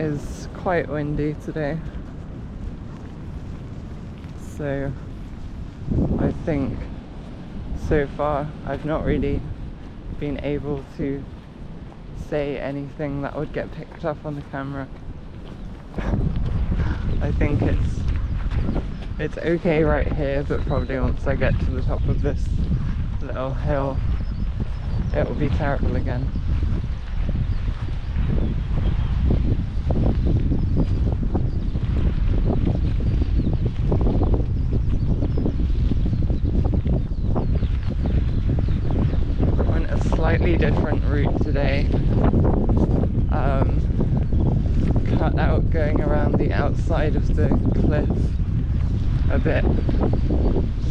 is quite windy today, so I think so far I've not really been able to say anything that would get picked up on the camera. I think it's okay right here, but probably once I get to the top of this little hill it will be terrible again. Went a slightly different route today. Cut out going around the outside of the cliff a bit,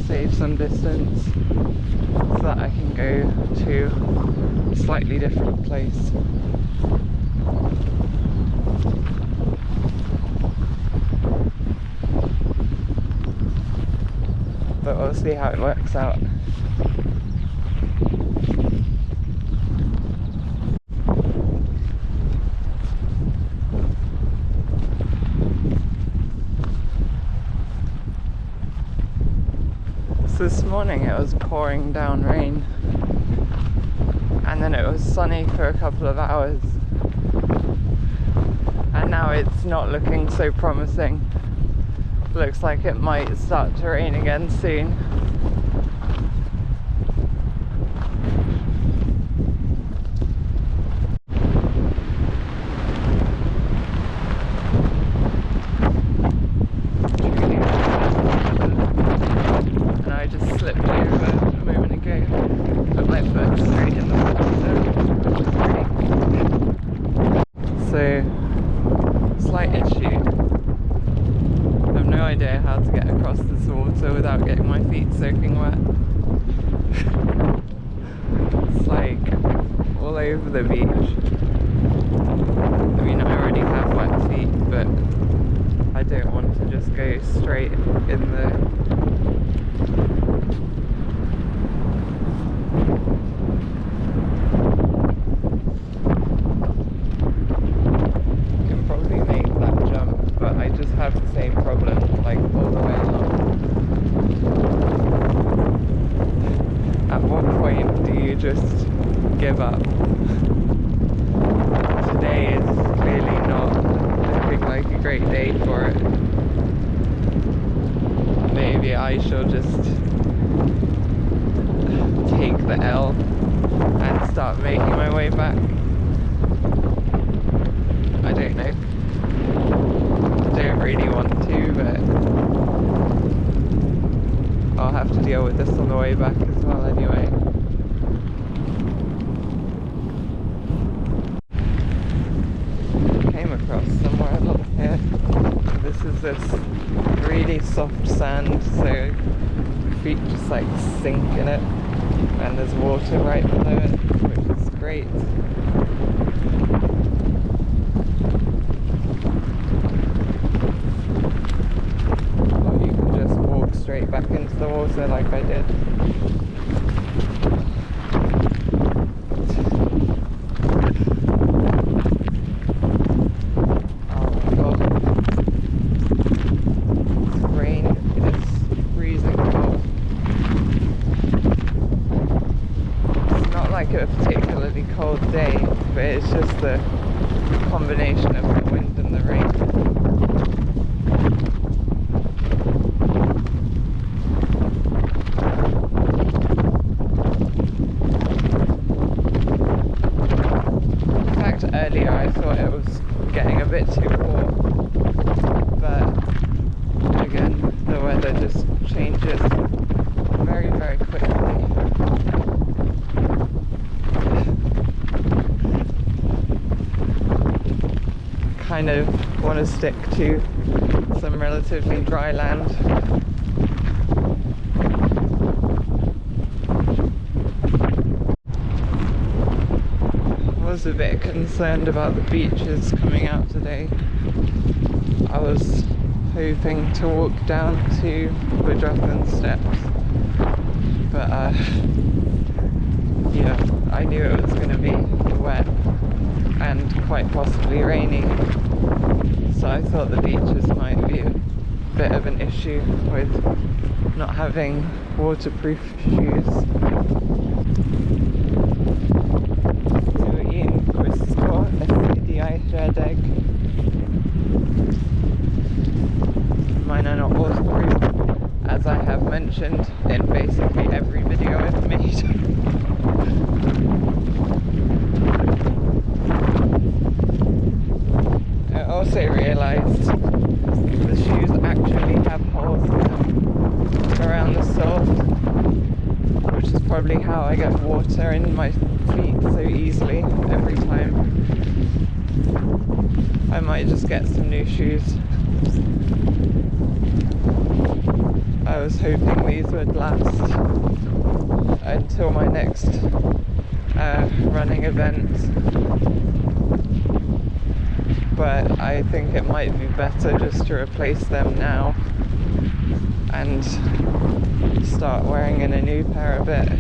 save some distance so that I can go to a slightly different place. But we'll see how it works out. So this morning it was pouring down rain, and then it was sunny for a couple of hours, and now it's not looking so promising. Looks like it might start to rain again soon. And I just slipped over a moment ago, put my foot straight in the water, which is great. So, slight issue. No idea how to get across this water without getting my feet soaking wet. It's like all over the beach. I mean, I already have wet feet, but I don't want to just go straight in the have the same problem, like all the way along. At what point do you just give up? Today is clearly not looking like a great day for it. Maybe I shall just take the L and start making my way back. I don't know. Don't really want to, but I'll have to deal with this on the way back as well anyway. Came across somewhere along here. This is this really soft sand, so your feet just like sink in it, and there's water right below it, which is great. Straight back into the water like I did. Oh my god. It's rain, it is freezing cold. It's not like a particularly cold day, but it's just the combination of the wind and the rain. Earlier I thought it was getting a bit too warm, but again the weather just changes very, very quickly. Kind of want to stick to some relatively dry land. I was a bit concerned about the beaches coming out today. I was hoping to walk down to the drop-in steps, but yeah, I knew it was going to be wet, and quite possibly rainy. So I thought the beaches might be a bit of an issue with not having waterproof shoes. Tuin questo SCDI Sherdeg. Mine are not waterproof, as I have mentioned in basically every video I've made. I also realised the shoes actually have holes in them around the sole, which is probably how I get water in my feet so easily every time. I might just get some new shoes. I was hoping these would last until my next running event, but I think it might be better just to replace them now and start wearing in a new pair of it.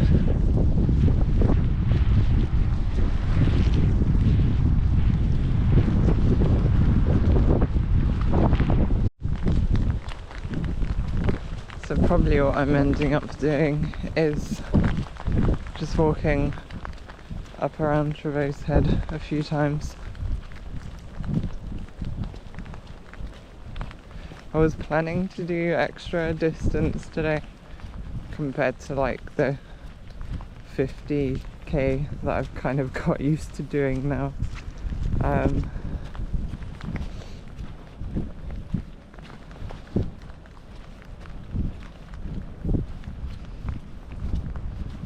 So probably what I'm ending up doing is just walking up around Trevose Head a few times. I was planning to do extra distance today compared to like the 50k that I've kind of got used to doing now.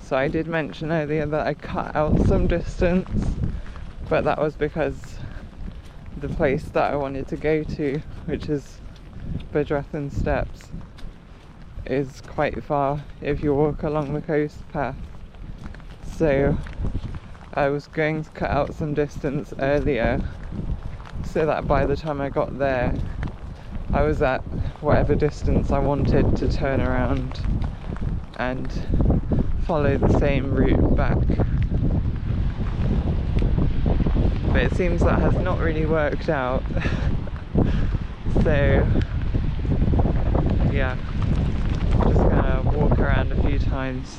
So I did mention earlier that I cut out some distance, but that was because the place that I wanted to go to, which is Bedrethen Steps, is quite far if you walk along the coast path. So I was going to cut out some distance earlier so that by the time I got there I was at whatever distance I wanted to turn around and follow the same route back. But it seems that has not really worked out. So yeah, I'm just gonna walk around a few times,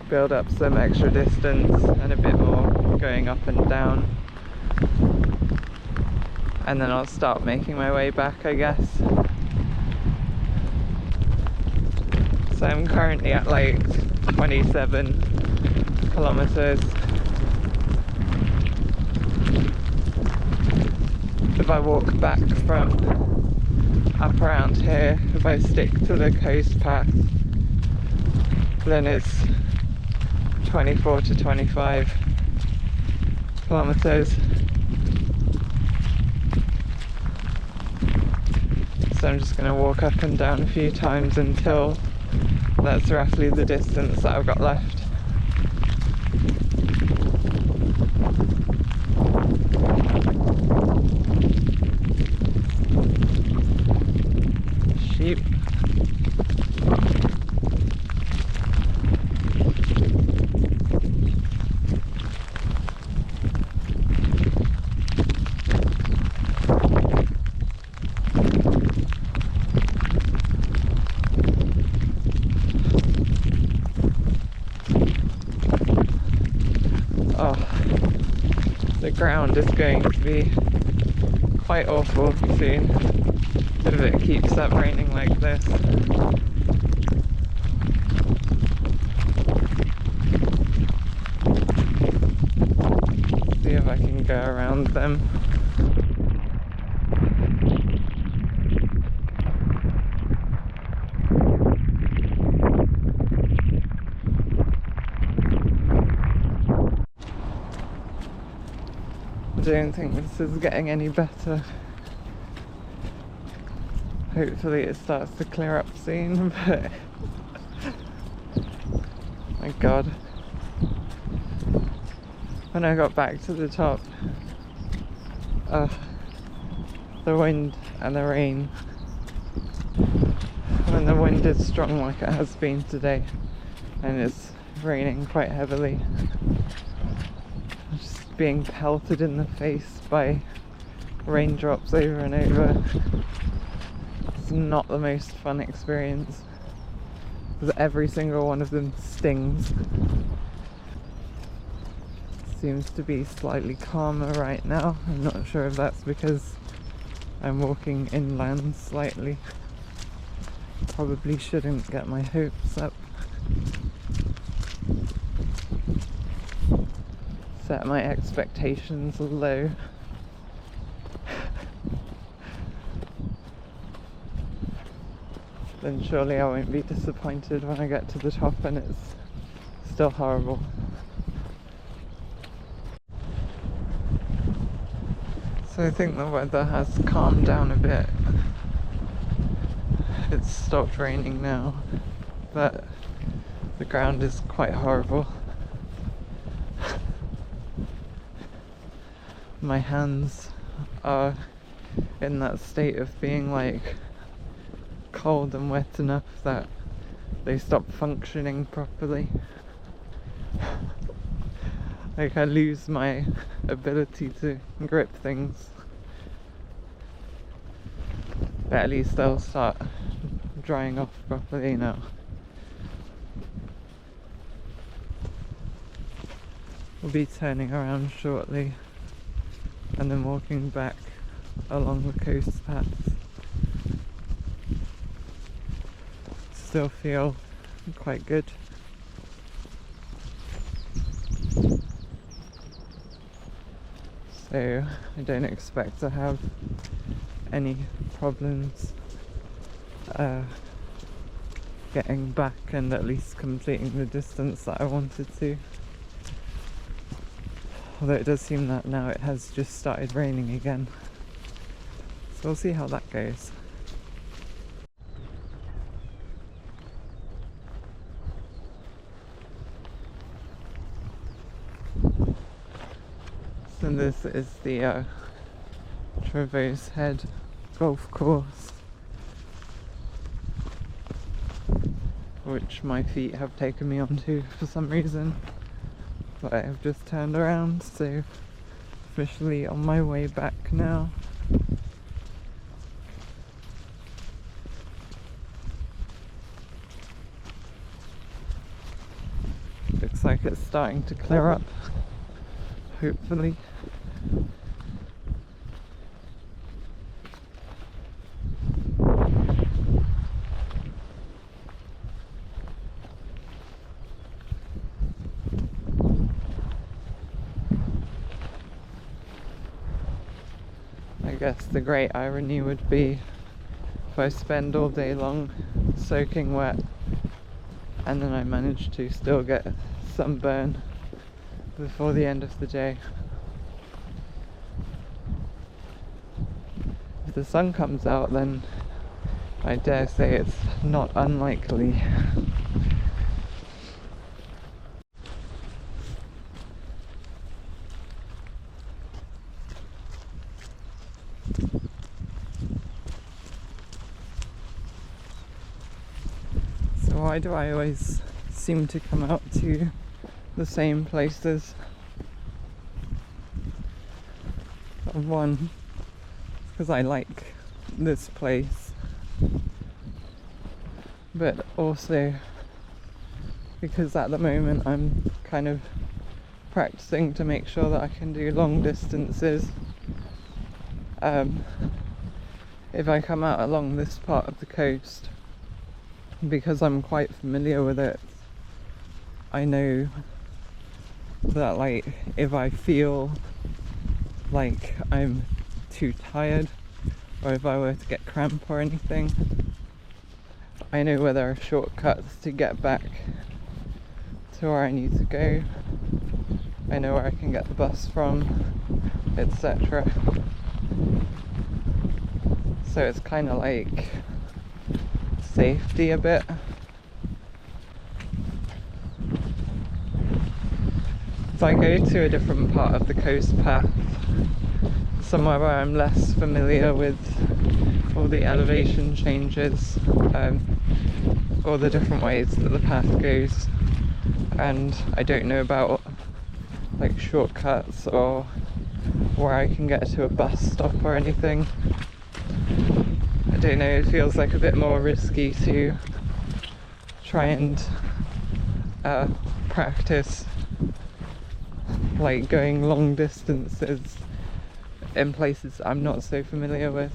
build up some extra distance and a bit more going up and down, and then I'll start making my way back, I guess. So I'm currently at like 27 kilometers. If I walk back from up around here, if I stick to the coast path, then it's 24 to 25 kilometers. So I'm just going to walk up and down a few times until that's roughly the distance that I've got left. Sheep. Oh, the ground is going to be quite awful soon if it keeps up raining like this. See if I can go around them. I don't think this is getting any better. Hopefully it starts to clear up soon, but my god. When I got back to the top, the wind and the rain. When the wind is strong like it has been today, and it's raining quite heavily, I just being pelted in the face by raindrops over and over. It's not the most fun experience, because every single one of them stings. Seems to be slightly calmer right now. I'm not sure if that's because I'm walking inland slightly. Probably shouldn't get my hopes up. Set my expectations low. Then surely I won't be disappointed when I get to the top and it's still horrible. So I think the weather has calmed down a bit. It's stopped raining now, but the ground is quite horrible. My hands are in that state of being like cold and wet enough that they stop functioning properly. Like I lose my ability to grip things. But at least they'll start drying off properly now. We'll be turning around shortly and then walking back along the coast paths. Still feel quite good. So I don't expect to have any problems getting back and at least completing the distance that I wanted to. Although it does seem that now it has just started raining again. So we'll see how that goes. So this is the Traverse Head golf course, which my feet have taken me onto for some reason, but I have just turned around, so officially on my way back now. Looks like it's starting to clear up, hopefully. I guess the great irony would be if I spend all day long soaking wet and then I manage to still get sunburn before the end of the day. If the sun comes out, then I dare say it's not unlikely. So why do I always seem to come out to the same places? One, because I like this place, but also because at the moment I'm kind of practicing to make sure that I can do long distances. If I come out along this part of the coast, because I'm quite familiar with it, I know that like if I feel like I'm too tired, or if I were to get cramp or anything, I know where there are shortcuts to get back to where I need to go. I know where I can get the bus from, etc. So it's kind of like safety a bit. If I go to a different part of the coast path, somewhere where I'm less familiar with all the elevation changes, or the different ways that the path goes, and I don't know about like shortcuts or where I can get to a bus stop or anything. I don't know, it feels like a bit more risky to try and practice like going long distances in places I'm not so familiar with.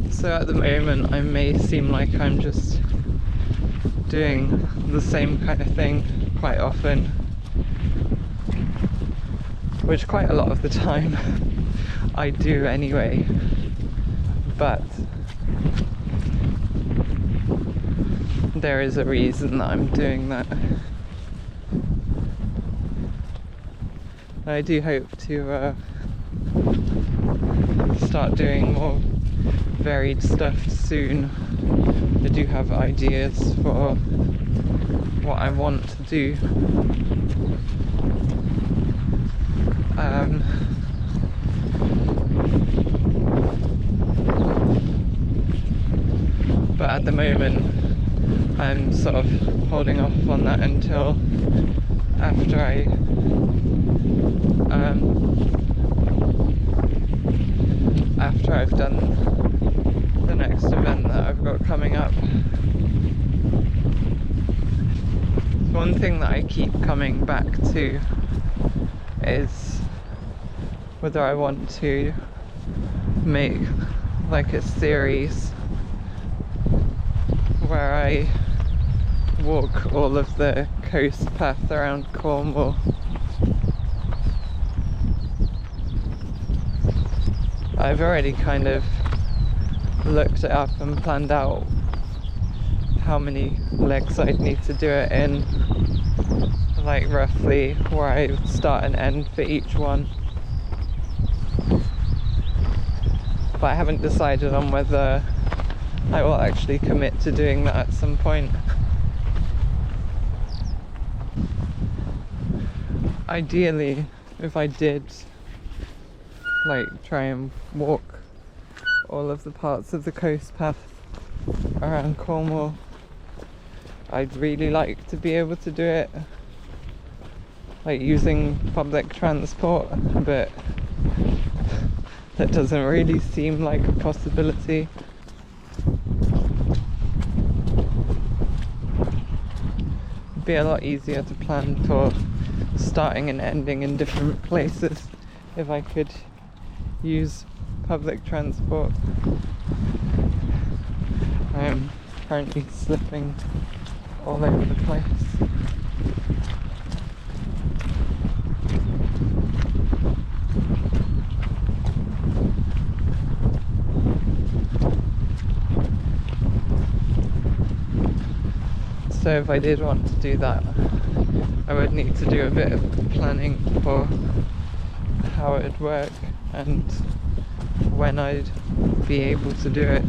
So at the moment I may seem like I'm just doing the same kind of thing quite often, which quite a lot of the time I do anyway, but there is a reason that I'm doing that. I do hope to start doing more varied stuff soon. I do have ideas for what I want to do. But at the moment I'm sort of holding off on that until after I've done the next event that I've got coming up. One thing that I keep coming back to is whether I want to make like a series where I walk all of the coast path around Cornwall. I've already kind of looked it up and planned out how many legs I'd need to do it in, like roughly where I would start and end for each one. But I haven't decided on whether I will actually commit to doing that at some point. Ideally, if I did like try and walk all of the parts of the coast path around Cornwall, I'd really like to be able to do it like using public transport, but that doesn't really seem like a possibility. It'd be a lot easier to plan for starting and ending in different places if I could use public transport. I am currently slipping all over the place. So if I did want to do that, I would need to do a bit of planning for how it would work and when I'd be able to do it.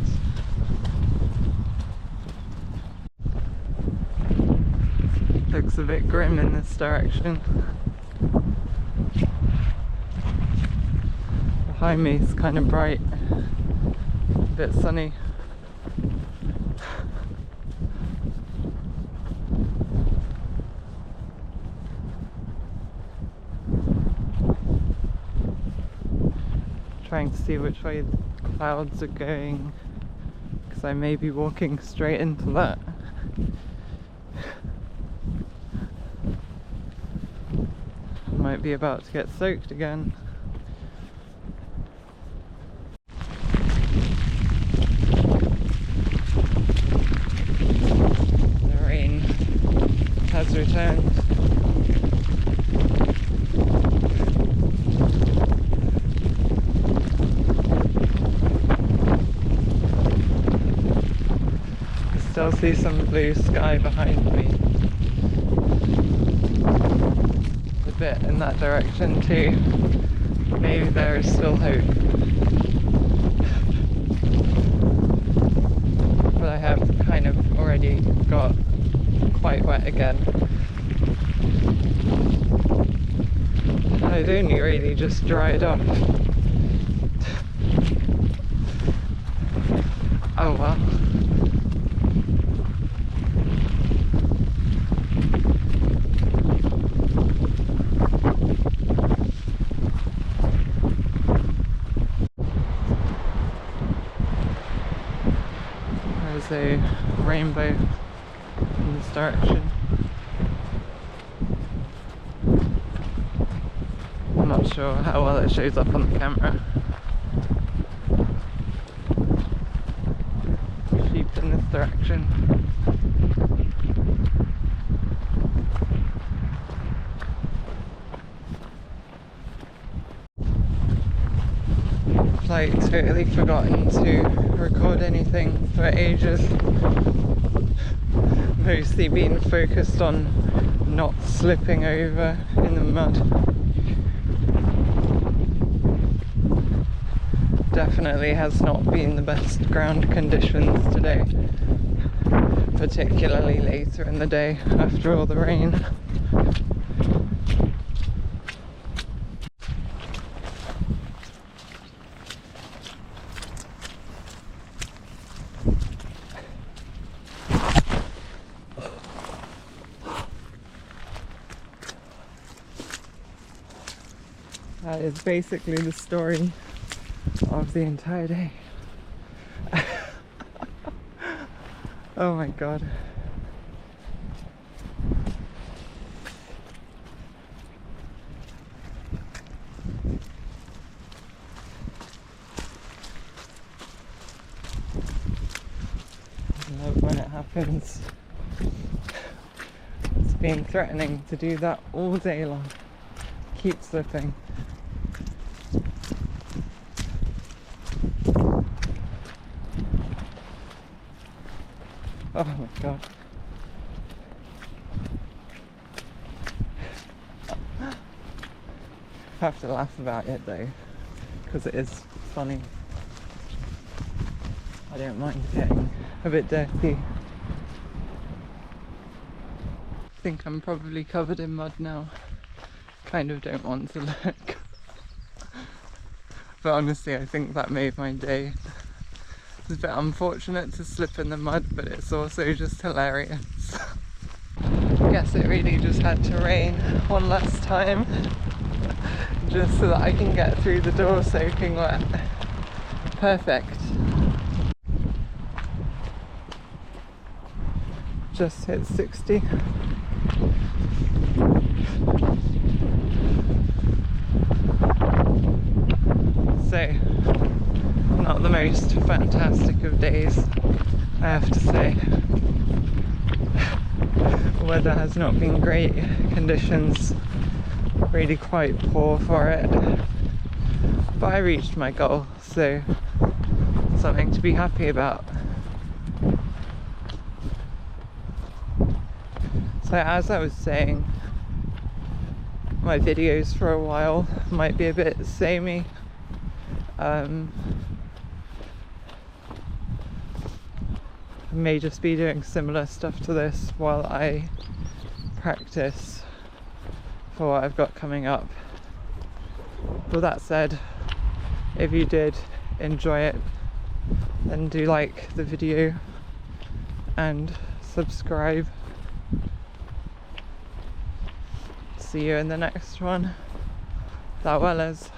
Looks a bit grim in this direction. Behind me is kind of bright, a bit sunny. Trying to see which way the clouds are going, because I may be walking straight into that. Might be about to get soaked again. The rain has returned. Still see some blue sky behind me. A bit in that direction too. Maybe there is still hope. But I have kind of already got quite wet again. I'd only really just dried off. Oh well. there's a rainbow in this direction. I'm not sure how well it shows up on the camera. Sheep in this direction. Like totally forgotten to record anything for ages. Mostly been focused on not slipping over in the mud. Definitely has not been the best ground conditions today, particularly later in the day after all the rain. That is basically the story of the entire day. Oh my god. I love when it happens. It's been threatening to do that all day long. Keep slipping. Oh my god. I have to laugh about it though, because it is funny. I don't mind getting a bit dirty. I think I'm probably covered in mud now. Kind of don't want to look. But honestly, I think that made my day. It's a bit unfortunate to slip in the mud, but it's also just hilarious. I guess it really just had to rain one last time, just so that I can get through the door soaking wet. Perfect. Just hit 60. So, not the most fantastic of days, I have to say. Weather has not been great, conditions really quite poor for it, but I reached my goal, so something to be happy about. So as I was saying, my videos for a while might be a bit samey. I may just be doing similar stuff to this while I practice for what I've got coming up. With that said, if you did enjoy it, then do like the video and subscribe. See you in the next one. That well is.